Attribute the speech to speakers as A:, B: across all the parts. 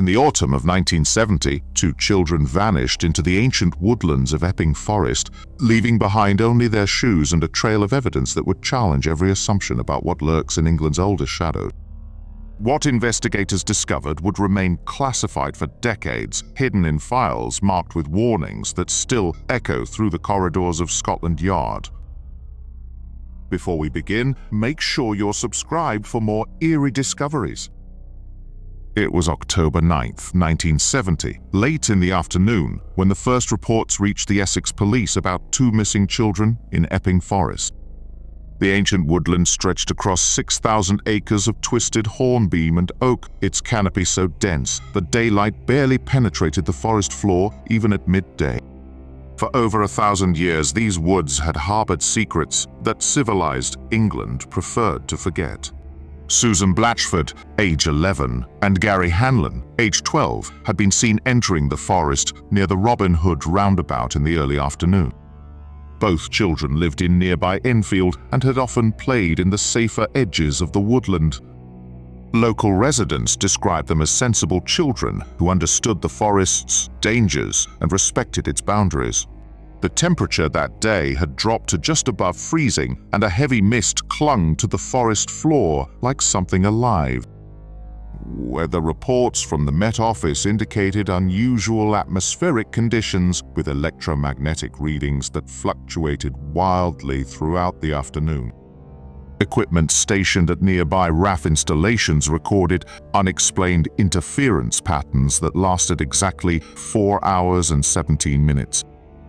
A: the autumn of 1970, 2 children vanished into the ancient woodlands of Epping Forest, leaving behind only their shoes and a trail of evidence that would challenge every assumption about what lurks in England's oldest shadow. What investigators discovered would remain classified for decades, hidden in files marked with warnings that still echo through the corridors of Scotland Yard. Before we begin, make sure you're subscribed for more eerie discoveries. It was October 9th, 1970, late in the afternoon, when the first reports reached the Essex police about 2 missing children in Epping Forest. The ancient woodland stretched across 6,000 acres of twisted hornbeam and oak, its canopy so dense that daylight barely penetrated the forest floor even at midday. For over 1,000 years, these woods had harbored secrets that civilized England preferred to forget. Susan Blatchford, age 11, and Gary Hanlon, age 12, had been seen entering the forest near the Robin Hood roundabout in the early afternoon. Both children lived in nearby Enfield and had often played in the safer edges of the woodland. Local residents described them as sensible children who understood the forest's dangers and respected its boundaries. The temperature that day had dropped to just above freezing, and a heavy mist clung to the forest floor like something alive. Weather reports from the Met Office indicated unusual atmospheric conditions with electromagnetic readings that fluctuated wildly throughout the afternoon. Equipment stationed at nearby RAF installations recorded unexplained interference patterns that lasted exactly 4 hours and 17 minutes.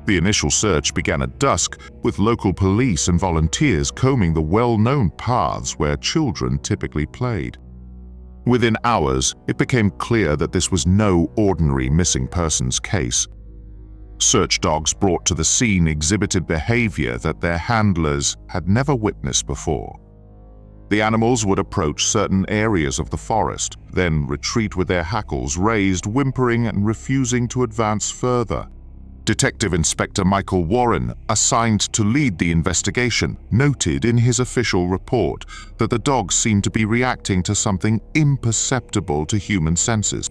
A: The initial search began at dusk, with local police and volunteers combing the well-known paths where children typically played. Within hours, it became clear that this was no ordinary missing persons case. Search dogs brought to the scene exhibited behavior that their handlers had never witnessed before. The animals would approach certain areas of the forest, then retreat with their hackles raised, whimpering and refusing to advance further. Detective Inspector Michael Warren, assigned to lead the investigation, noted in his official report that the dogs seemed to be reacting to something imperceptible to human senses.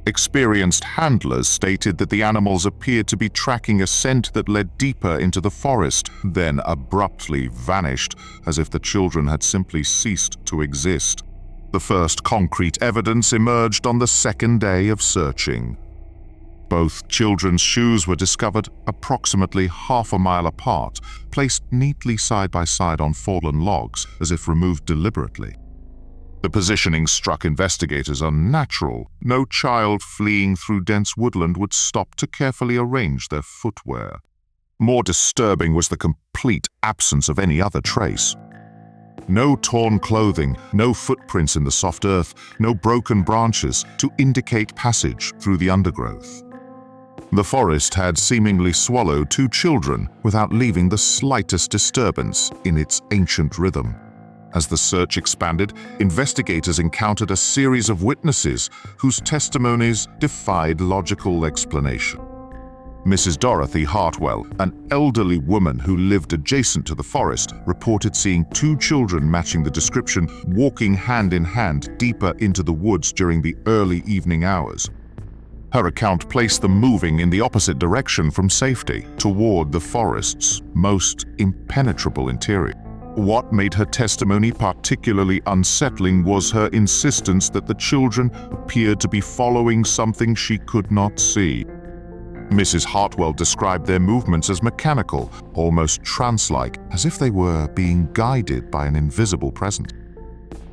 A: Experienced handlers stated that the animals appeared to be tracking a scent that led deeper into the forest, then abruptly vanished, as if the children had simply ceased to exist. The first concrete evidence emerged on the second day of searching. Both children's shoes were discovered approximately half a mile apart, placed neatly side by side on fallen logs, as if removed deliberately. The positioning struck investigators unnatural. No child fleeing through dense woodland would stop to carefully arrange their footwear. More disturbing was the complete absence of any other trace. No torn clothing, no footprints in the soft earth, no broken branches to indicate passage through the undergrowth. The forest had seemingly swallowed 2 children without leaving the slightest disturbance in its ancient rhythm. As the search expanded, investigators encountered a series of witnesses whose testimonies defied logical explanation. Mrs. Dorothy Hartwell, an elderly woman who lived adjacent to the forest, reported seeing 2 children matching the description walking hand in hand deeper into the woods during the early evening hours. Her account placed them moving in the opposite direction from safety, toward the forest's most impenetrable interior. What made her testimony particularly unsettling was her insistence that the children appeared to be following something she could not see. Mrs. Hartwell described their movements as mechanical, almost trance-like, as if they were being guided by an invisible presence.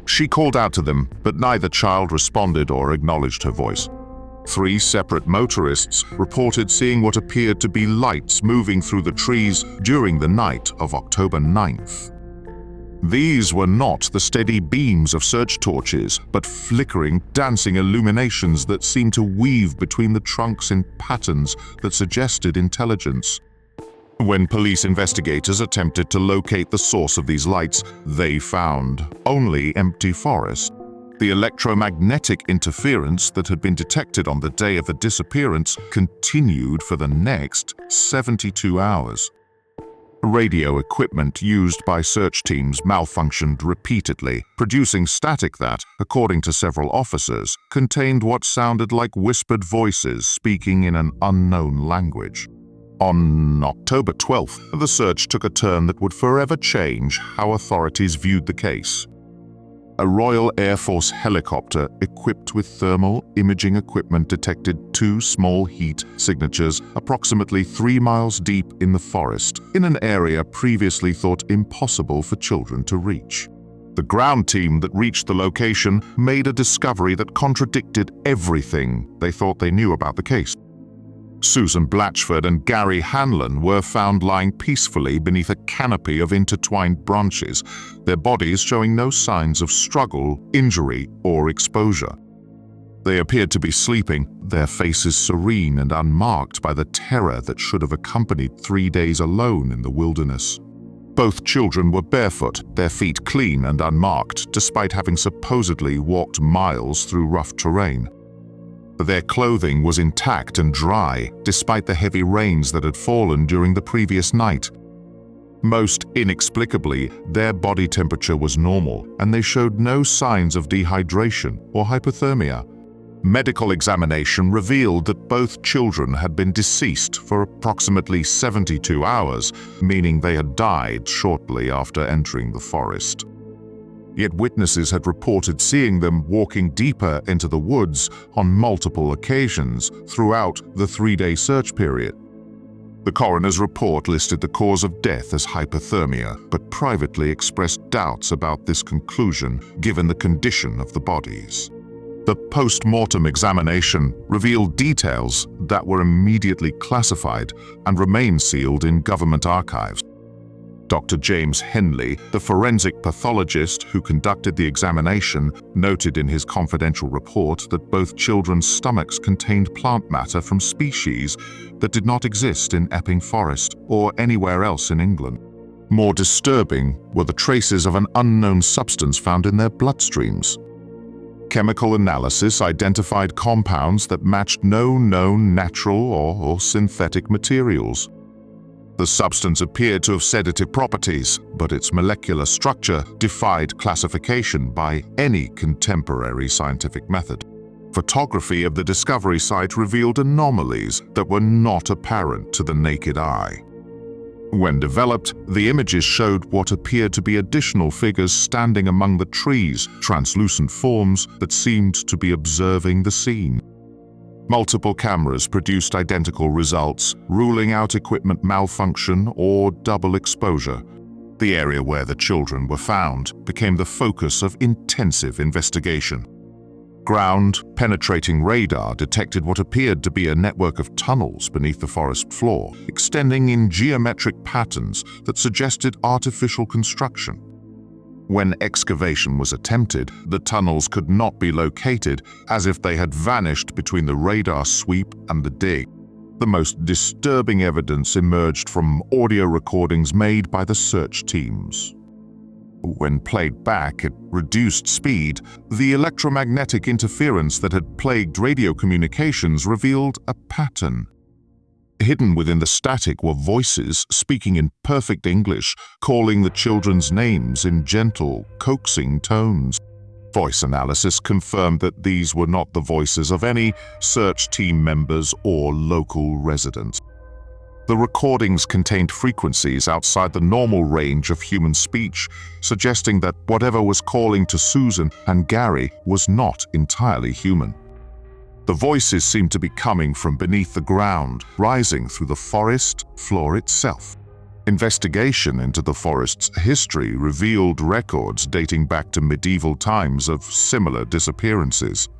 A: She called out to them, but neither child responded or acknowledged her voice. 3 separate motorists reported seeing what appeared to be lights moving through the trees during the night of October 9th. These were not the steady beams of search torches, but flickering, dancing illuminations that seemed to weave between the trunks in patterns that suggested intelligence. When police investigators attempted to locate the source of these lights, they found only empty forest. The electromagnetic interference that had been detected on the day of the disappearance continued for the next 72 hours. Radio equipment used by search teams malfunctioned repeatedly, producing static that, according to several officers, contained what sounded like whispered voices speaking in an unknown language. On October 12th, the search took a turn that would forever change how authorities viewed the case. A Royal Air Force helicopter equipped with thermal imaging equipment detected two small heat signatures approximately 3 miles deep in the forest, in an area previously thought impossible for children to reach. The ground team that reached the location made a discovery that contradicted everything they thought they knew about the case. Susan Blatchford and Gary Hanlon were found lying peacefully beneath a canopy of intertwined branches, their bodies showing no signs of struggle, injury, or exposure. They appeared to be sleeping, their faces serene and unmarked by the terror that should have accompanied 3 days alone in the wilderness. Both children were barefoot, their feet clean and unmarked, despite having supposedly walked miles through rough terrain. Their clothing was intact and dry, despite the heavy rains that had fallen during the previous night. Most inexplicably, their body temperature was normal, and they showed no signs of dehydration or hypothermia. Medical examination revealed that both children had been deceased for approximately 72 hours, meaning they had died shortly after entering the forest. Yet witnesses had reported seeing them walking deeper into the woods on multiple occasions throughout the 3-day search period. The coroner's report listed the cause of death as hypothermia, but privately expressed doubts about this conclusion given the condition of the bodies. The post-mortem examination revealed details that were immediately classified and remain sealed in government archives. Dr. James Henley, the forensic pathologist who conducted the examination, noted in his confidential report that both children's stomachs contained plant matter from species that did not exist in Epping Forest or anywhere else in England. More disturbing were the traces of an unknown substance found in their bloodstreams. Chemical analysis identified compounds that matched no known natural or synthetic materials. The substance appeared to have sedative properties, but its molecular structure defied classification by any contemporary scientific method. Photography of the discovery site revealed anomalies that were not apparent to the naked eye. When developed, the images showed what appeared to be additional figures standing among the trees, translucent forms that seemed to be observing the scene. Multiple cameras produced identical results, ruling out equipment malfunction or double exposure. The area where the children were found became the focus of intensive investigation. Ground-penetrating radar detected what appeared to be a network of tunnels beneath the forest floor, extending in geometric patterns that suggested artificial construction. When excavation was attempted, the tunnels could not be located, as if they had vanished between the radar sweep and the dig. The most disturbing evidence emerged from audio recordings made by the search teams. When played back at reduced speed, the electromagnetic interference that had plagued radio communications revealed a pattern. Hidden within the static were voices speaking in perfect English, calling the children's names in gentle, coaxing tones. Voice analysis confirmed that these were not the voices of any search team members or local residents. The recordings contained frequencies outside the normal range of human speech, suggesting that whatever was calling to Susan and Gary was not entirely human. The voices seemed to be coming from beneath the ground, rising through the forest floor itself. Investigation into the forest's history revealed records dating back to medieval times of similar disappearances.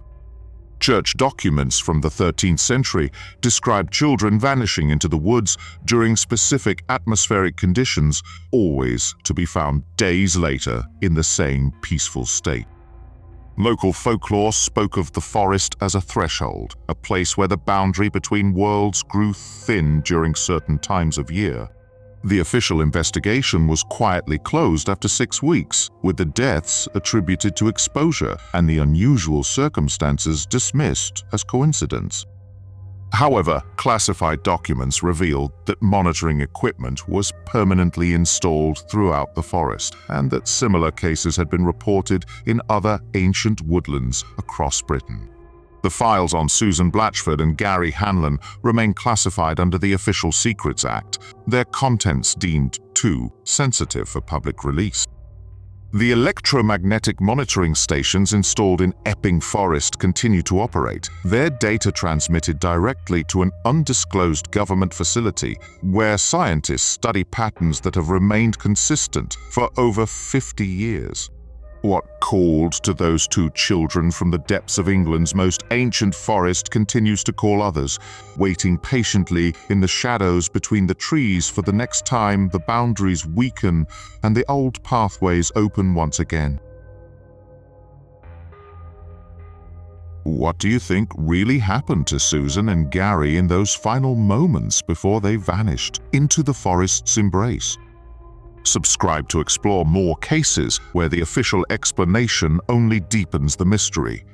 A: Church documents from the 13th century describe children vanishing into the woods during specific atmospheric conditions, always to be found days later in the same peaceful state. Local folklore spoke of the forest as a threshold, a place where the boundary between worlds grew thin during certain times of year. The official investigation was quietly closed after 6 weeks, with the deaths attributed to exposure and the unusual circumstances dismissed as coincidence. However, classified documents revealed that monitoring equipment was permanently installed throughout the forest, and that similar cases had been reported in other ancient woodlands across Britain. The files on Susan Blatchford and Gary Hanlon remain classified under the Official Secrets Act, their contents deemed too sensitive for public release. The electromagnetic monitoring stations installed in Epping Forest continue to operate, their data transmitted directly to an undisclosed government facility where scientists study patterns that have remained consistent for over 50 years. What called to those two children from the depths of England's most ancient forest continues to call others, waiting patiently in the shadows between the trees for the next time the boundaries weaken and the old pathways open once again. What do you think really happened to Susan and Gary in those final moments before they vanished into the forest's embrace? Subscribe to explore more cases where the official explanation only deepens the mystery.